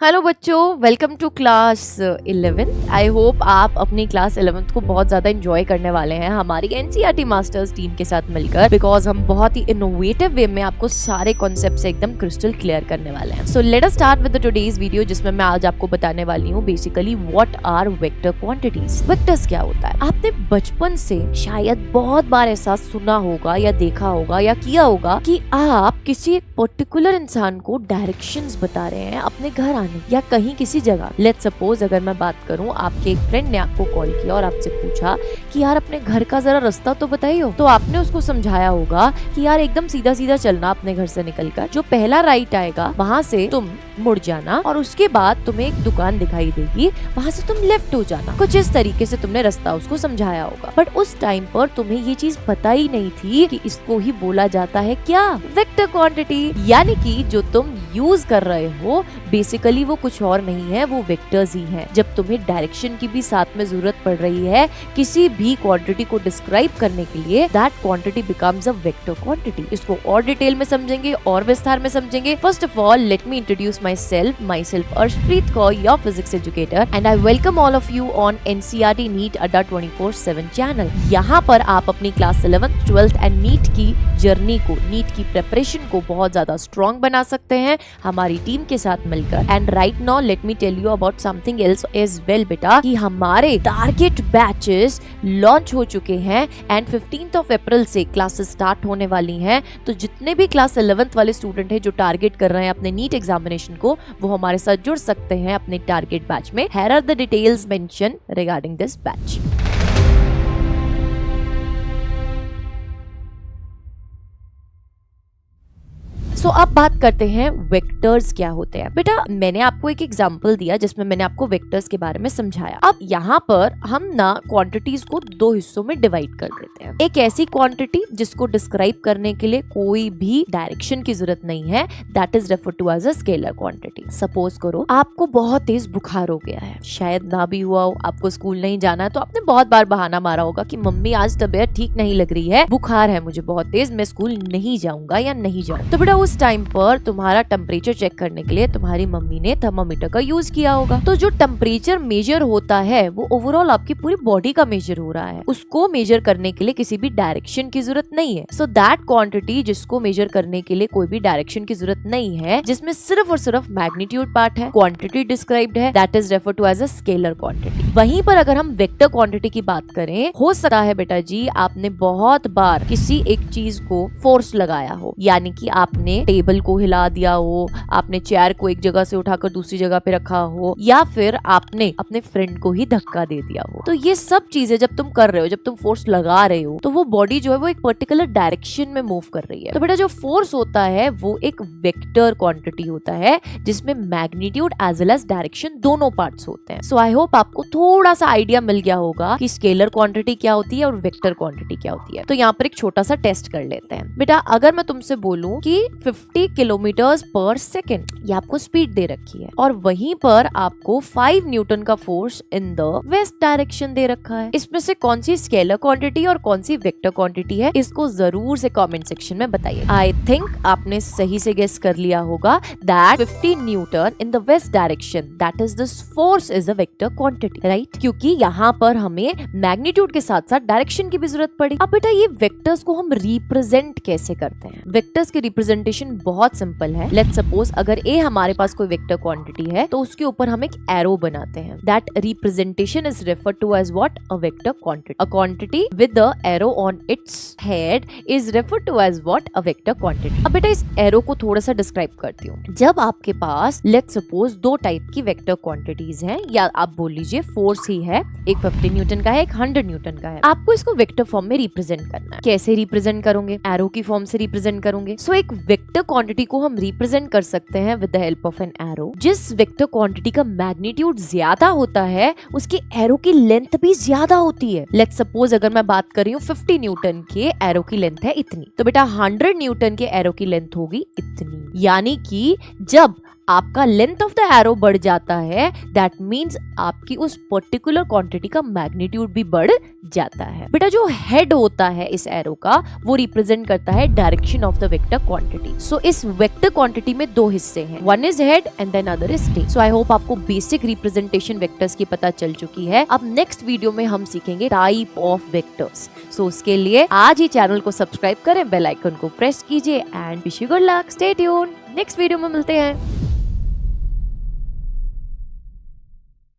Hello बच्चों, welcome to class 11th। I hope आप अपनी क्लास 11th को बहुत ज्यादा एंजॉय करने वाले हैं हमारी एनसीईआरटी मास्टर्स टीम के साथ मिलकर, बिकॉज हम बहुत ही इनोवेटिव वे में आपको सारे कॉन्सेप्ट्स एकदम क्रिस्टल क्लियर करने वाले हैं। So let us start with the today's video, जिसमें मैं आज आपको बताने वाली हूँ basically what are vector quantities. Vectors क्या होता है? आपने बचपन से शायद बहुत बार ऐसा सुना होगा या देखा होगा या किया होगा कि आप किसी एक पर्टिकुलर इंसान को डायरेक्शंस बता रहे हैं अपने घर आने या कहीं किसी जगह। लेट्स सपोज अगर मैं बात करूं, आपके एक फ्रेंड ने आपको कॉल किया और आपसे पूछा कि यार अपने घर का जरा रास्ता तो बताइए, तो आपने उसको समझाया होगा कि यार एकदम सीधा सीधा चलना अपने घर से निकलकर, जो पहला राइट आएगा वहां से तुम मुड़ जाना और उसके बाद तुम्हें एक दुकान दिखाई देगी, वहां से तुम लेफ्ट हो जाना। कुछ इस तरीके से तुमने रास्ता उसको समझाया होगा। बट उस टाइम पर तुम्हें ये चीज पता ही नहीं थी कि इसको ही बोला जाता है क्या? Vector quantity. यानी कि जो तुम यूज कर रहे हो बेसिकली वो कुछ और नहीं है, वो वेक्टर्स ही हैं। जब तुम्हें डायरेक्शन की भी साथ में जरूरत पड़ रही है किसी भी क्वांटिटी को डिस्क्राइब करने के लिए, that quantity becomes a vector quantity. इसको और डिटेल में समझेंगे और विस्तार में समझेंगे। First of all let me introduce myself Arshpreet Kaur, your physics educator, and I welcome all of you on NCERT NEET Adda 24/7 channel. यहाँ पर आप अपनी class 11th 12th and NEET की जर्नी को, नीट की प्रिपरेशन को बहुत ज्यादा स्ट्रॉन्ग बना सकते हैं हमारी टीम के साथ मिलकर। And right now let me tell you about something else as well बेटा, कि हमारे टारगेट बैचेस लॉन्च हो चुके हैं एंड 15th of April से क्लासेस स्टार्ट होने वाली हैं। तो जितने भी क्लास 11th वाले स्टूडेंट हैं जो टारगेट कर रहे हैं अपने नीट एग्जामिनेशन को, वो हमारे साथ जुड़ सकते हैं अपने टारगेट बैच में। Here are the details mentioned regarding this batch. सो अब बात करते हैं वेक्टर्स क्या होते हैं। बेटा मैंने आपको एक एग्जांपल दिया जिसमें मैंने आपको वेक्टर्स के बारे में समझाया। अब यहाँ पर हम ना क्वांटिटीज को दो हिस्सों में डिवाइड कर देते हैं। एक ऐसी क्वांटिटी जिसको डिस्क्राइब करने के लिए कोई भी डायरेक्शन की जरूरत नहीं है, that is refer to as a scalar quantity. Suppose करो आपको बहुत तेज बुखार हो गया है, शायद ना भी हुआ हो, आपको स्कूल नहीं जाना है, तो आपने बहुत बार बहाना मारा होगा कि मम्मी आज तबीयत ठीक नहीं लग रही है, बुखार है मुझे बहुत तेज, मैं स्कूल नहीं जाऊंगा या नहीं जाऊंगा। तो बेटा उस टाइम पर तुम्हारा टेम्परेचर चेक करने के लिए तुम्हारी मम्मी ने थर्मामीटर का यूज किया होगा। तो जो टेम्परेचर मेजर होता है वो ओवरऑल आपकी पूरी बॉडी का मेजर हो रहा है। उसको मेजर करने के लिए किसी भी डायरेक्शन की जरूरत नहीं है। सो दैट क्वांटिटी जिसको मेजर करने के लिए कोई भी डायरेक्शन की जरूरत नहीं है, जिसमें सिर्फ और सिर्फ मैग्नीट्यूड पार्ट है, क्वांटिटी डिस्क्राइब्ड है, that is refer to as a scalar quantity. वहीं पर अगर हम वेक्टर क्वांटिटी की बात करें, हो सकता है बेटा जी आपने बहुत बार किसी एक चीज को फोर्स लगाया हो, यानी कि आपने टेबल को हिला दिया हो, आपने चेयर को एक जगह से उठाकर दूसरी जगह पे रखा हो, या फिर आपने अपने फ्रेंड को ही धक्का दे दिया हो। तो ये सब चीजें जब तुम कर रहे हो, जब तुम फोर्स लगा रहे हो, तो वो बॉडी जो है वो एक पर्टिकुलर डायरेक्शन में मूव कर रही है। तो बेटा जो फोर्स होता है वो एक वेक्टर क्वांटिटी होता है जिसमें magnitude as well as direction दोनों पार्ट्स होते हैं। सो आई होप आपको थोड़ा सा आइडिया मिल गया होगा कि स्केलर क्वांटिटी क्या होती है और वेक्टर क्वांटिटी क्या होती है। तो यहाँ पर एक छोटा सा टेस्ट कर लेते हैं। बेटा अगर मैं तुमसे बोलूं कि 50 किलोमीटर्स पर सेकेंड, ये आपको स्पीड दे रखी है, और वहीं पर आपको 5 न्यूटन का force in the west direction दे रखा है, इसमें से कौन सी स्केलर क्वांटिटी और कौन सी वेक्टर क्वांटिटी है? इसको जरूर से कमेंट सेक्शन में बताइए। आई थिंक आपने सही से गेस कर लिया होगा that 50 Newton in the west direction, that is this force is a vector quantity, right? क्योंकि यहाँ पर हमें मैग्नीट्यूड के साथ साथ डायरेक्शन की भी जरूरत पड़ी। अब बेटा ये वेक्टर्स को हम रिप्रेजेंट कैसे करते हैं? वेक्टर्स की रिप्रेजेंटेशन बहुत सिंपल है। लेट्स सपोज अगर ए हमारे पास कोई वेक्टर क्वांटिटी है तो उसके ऊपर हम एक एरो बनाते हैं। That representation is referred to as what? A vector quantity. A quantity with the arrow on its head is referred to as what? A vector quantity. अब बेटा इस एरो को थोड़ा सा डिस्क्राइब करती हूँ। जब आपके पास लेट्स सपोज दो टाइप की वेक्टर क्वांटिटीज हैं, या आप बोल लीजिए फोर्स ही है, एक 50 न्यूटन का है, एक 100 न्यूटन का है, आपको इसको वेक्टर फॉर्म में रिप्रेजेंट करना है। कैसे रिप्रेजेंट करोगे? एरो की फॉर्म से रिप्रेजेंट करोगे। सो एक वेक्टर क्वांटिटी को हम रिप्रेजेंट कर सकते हैं with the help of an arrow. जिस वेक्टर क्वांटिटी का मैग्नीट्यूड ज्यादा होता है उसकी एरो की लेंथ भी ज्यादा होती है। लेट्स सपोज अगर मैं बात कर रही हूँ 50 न्यूटन के एरो की लेंथ है इतनी, तो बेटा 100 न्यूटन के एरो की लेंथ होगी इतनी। यानी कि जब आपका लेंथ ऑफ द एरो बढ़ जाता है, दैट मीन्स आपकी उस पर्टिकुलर क्वांटिटी का मैग्नीट्यूड भी बढ़ जाता है। बेटा जो हेड होता है इस एरो का वो रिप्रेजेंट करता है direction of the vector quantity. So इस वेक्टर क्वांटिटी में दो हिस्से हैं, one is head and then other is tail. So I hope आपको बेसिक रिप्रेजेंटेशन वेक्टर्स की पता चल चुकी है। अब नेक्स्ट वीडियो में हम सीखेंगे टाइप ऑफ वेक्टर्स। सो उसके लिए आज ही चैनल को सब्सक्राइब करें, बेल आइकन को प्रेस कीजिए and wish you good luck. Stay tuned, next video में मिलते हैं।